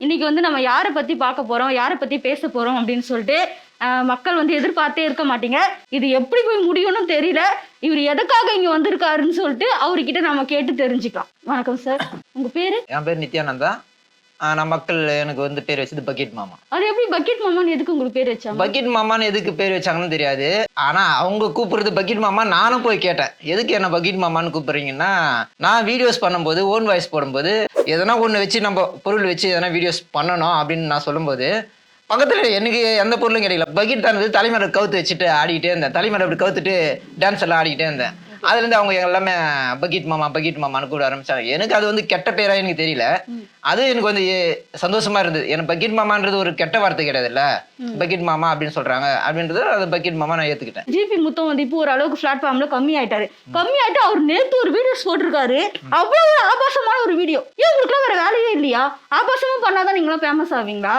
இன்னைக்கு வந்து நம்ம யாரை பத்தி பார்க்க போறோம், யாரை பத்தி பேச போறோம் அப்படின்னு சொல்லிட்டு மக்கள் வந்து எதிர்பார்த்தே இருக்க மாட்டீங்க. இது எப்படி போய் முடியும்னு தெரியல. இவர் எதுக்காக இங்க வந்திருக்காருன்னு சொல்லிட்டு அவர்கிட்ட நம்ம கேட்டு தெரிஞ்சுக்கலாம். வணக்கம் சார், உங்க பேரு? என் பேர் நித்யானந்தா. நான் மக்கள் எனக்கு வந்து பேர் வச்சது பக்கெட் மாமா. அது எப்படி பக்கெட் மாமான்னு எதுக்கு உங்களுக்கு பேர் வச்சாங்க? பக்கெட் மாமான்னு எதுக்கு பேர் வச்சாங்கன்னு தெரியாது. ஆனா அவங்க கூப்பிடுறது பக்கெட் மாமா. நானும் போய் கேட்டேன், எதுக்கு என்ன பக்கெட் மாமான்னு கூப்பிடுறீங்கன்னா, நான் வீடியோஸ் பண்ணும்போது ஓன் வாய்ஸ் போடும்போது எதனா ஒன்று வச்சு நம்ம பொருள் வச்சு எதனா வீடியோஸ் பண்ணணும் அப்படின்னு நான் சொல்லும்போது பக்கத்தில் எனக்கு எந்த பொருளும் கிடைக்கல. பக்கெட் தான் தலைமறை கவுத்து வச்சுட்டு ஆடிக்கிட்டே இருந்தேன். தலைமறை அப்படி கவுத்துட்டு டான்ஸ் எல்லாம் ஆடிக்கிட்டே இருந்தேன். அதுலேருந்து அவங்க எல்லாமே பக்கெட் மாமான்னு கூட ஆரம்பிச்சாங்க. எனக்கு அது வந்து கெட்ட பேரா எனக்கு தெரியல. அது எனக்கு வந்து சந்தோஷமா இருந்தது. எனக்கு பக்கெட் மாமான்றது ஒரு கெட்ட வார்த்தை கிடையாதுல்ல. பக்கெட் மாமா அப்படின்னு சொல்றாங்க அப்படின்றது அது பக்கெட் மாமா நான் ஏத்துக்கிட்டேன். ஜிபி முத்தம் வந்து இப்போ ஒரு அளவுக்கு பிளாட்ஃபார்ம்ல கம்மி ஆயிட்டாரு. அவர் நேத்து ஒரு வீடியோஸ் போட்டிருக்காரு. அவ்வளவு ஆபாசமான ஒரு வீடியோ. ஏன் உங்களுக்கு வேற வேலையே இல்லையா? ஆபாசமா பண்ணாதான் நீங்க எல்லாம் ஃபேமஸ் ஆவீங்களா?